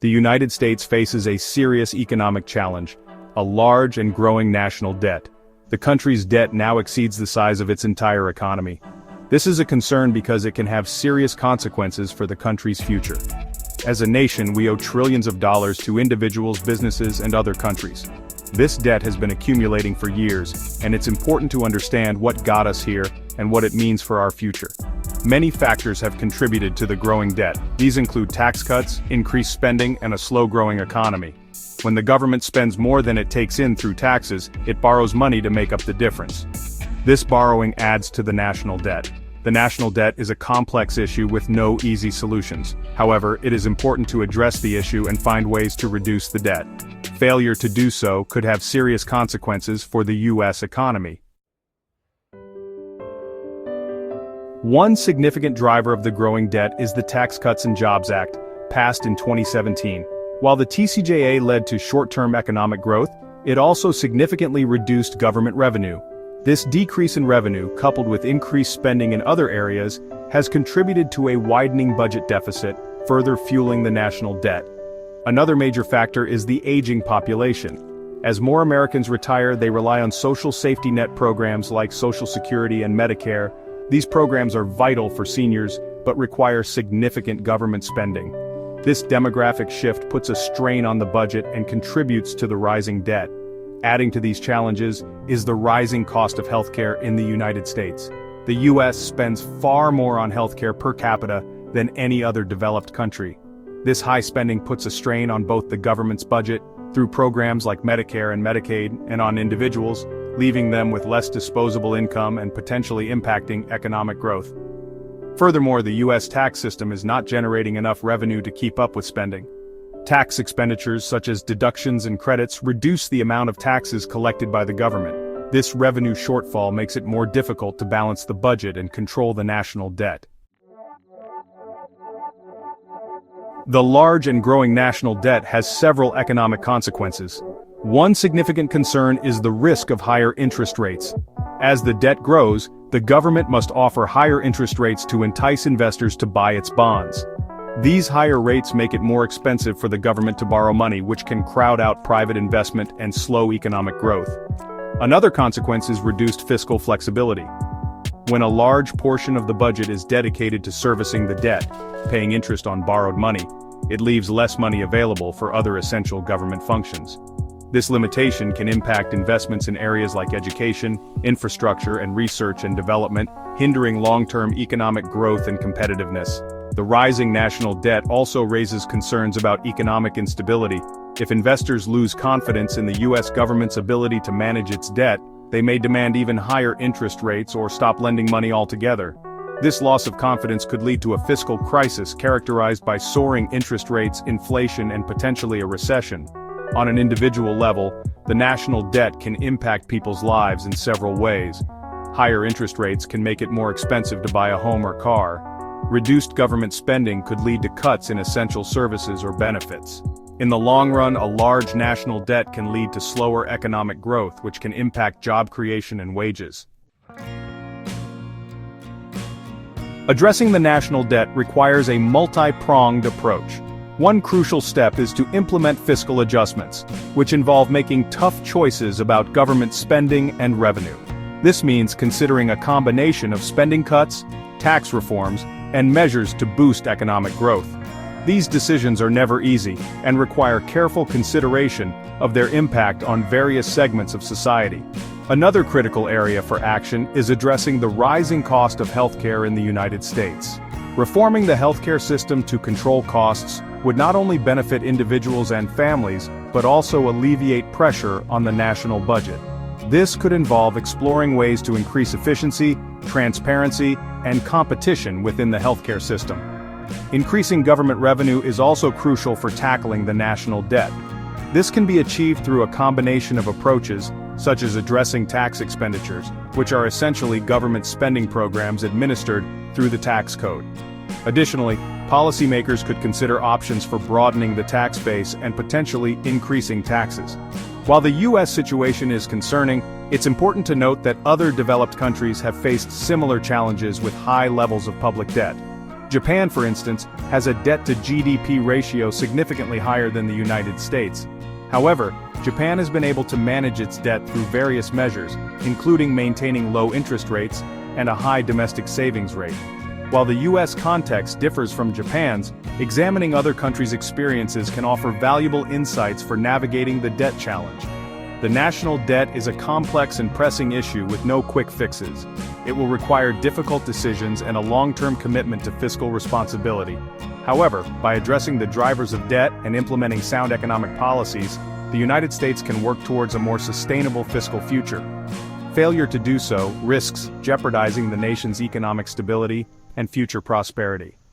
The United States faces a serious economic challenge, a large and growing national debt. The country's debt now exceeds the size of its entire economy. This is a concern because it can have serious consequences for the country's future. As a nation, we owe trillions of dollars to individuals, businesses, and other countries. This debt has been accumulating for years, and it's important to understand what got us here and what it means for our future. Many factors have contributed to the growing debt. These include tax cuts, increased spending, and a slow-growing economy. When the government spends more than it takes in through taxes, it borrows money to make up the difference. This borrowing adds to the national debt. The national debt is a complex issue with no easy solutions. However, it is important to address the issue and find ways to reduce the debt. Failure to do so could have serious consequences for the U.S. economy. One significant driver of the growing debt is the Tax Cuts and Jobs Act, passed in 2017. While the TCJA led to short-term economic growth, it also significantly reduced government revenue. This decrease in revenue, coupled with increased spending in other areas, has contributed to a widening budget deficit, further fueling the national debt. Another major factor is the aging population. As more Americans retire, they rely on social safety net programs like Social Security and Medicare. These programs are vital for seniors, but require significant government spending. This demographic shift puts a strain on the budget and contributes to the rising debt. Adding to these challenges is the rising cost of healthcare in the United States. The U.S. spends far more on healthcare per capita than any other developed country. This high spending puts a strain on both the government's budget, through programs like Medicare and Medicaid, and on individuals, leaving them with less disposable income and potentially impacting economic growth. Furthermore, the U.S. tax system is not generating enough revenue to keep up with spending. Tax expenditures such as deductions and credits reduce the amount of taxes collected by the government. This revenue shortfall makes it more difficult to balance the budget and control the national debt. The large and growing national debt has several economic consequences. One significant concern is the risk of higher interest rates. As the debt grows, the government must offer higher interest rates to entice investors to buy its bonds. These higher rates make it more expensive for the government to borrow money, which can crowd out private investment and slow economic growth. Another consequence is reduced fiscal flexibility. When a large portion of the budget is dedicated to servicing the debt, paying interest on borrowed money, it leaves less money available for other essential government functions. This limitation can impact investments in areas like education, infrastructure, and research and development, hindering long-term economic growth and competitiveness. The rising national debt also raises concerns about economic instability. If investors lose confidence in the U.S. government's ability to manage its debt, they may demand even higher interest rates or stop lending money altogether. This loss of confidence could lead to a fiscal crisis characterized by soaring interest rates, inflation, and potentially a recession. On an individual level, the national debt can impact people's lives in several ways. Higher interest rates can make it more expensive to buy a home or car. Reduced government spending could lead to cuts in essential services or benefits. In the long run, a large national debt can lead to slower economic growth, which can impact job creation and wages. Addressing the national debt requires a multi-pronged approach. One crucial step is to implement fiscal adjustments, which involve making tough choices about government spending and revenue. This means considering a combination of spending cuts, tax reforms, and measures to boost economic growth. These decisions are never easy and require careful consideration of their impact on various segments of society. Another critical area for action is addressing the rising cost of healthcare in the United States. Reforming the healthcare system to control costs would not only benefit individuals and families, but also alleviate pressure on the national budget. This could involve exploring ways to increase efficiency, transparency, and competition within the healthcare system. Increasing government revenue is also crucial for tackling the national debt. This can be achieved through a combination of approaches, such as addressing tax expenditures, which are essentially government spending programs administered through the tax code. Additionally, policymakers could consider options for broadening the tax base and potentially increasing taxes. While the U.S. situation is concerning, it's important to note that other developed countries have faced similar challenges with high levels of public debt. Japan, for instance, has a debt-to-GDP ratio significantly higher than the United States. However, Japan has been able to manage its debt through various measures, including maintaining low interest rates and a high domestic savings rate. While the U.S. context differs from Japan's, examining other countries' experiences can offer valuable insights for navigating the debt challenge. The national debt is a complex and pressing issue with no quick fixes. It will require difficult decisions and a long-term commitment to fiscal responsibility. However, by addressing the drivers of debt and implementing sound economic policies, the United States can work towards a more sustainable fiscal future. Failure to do so risks jeopardizing the nation's economic stability and future prosperity.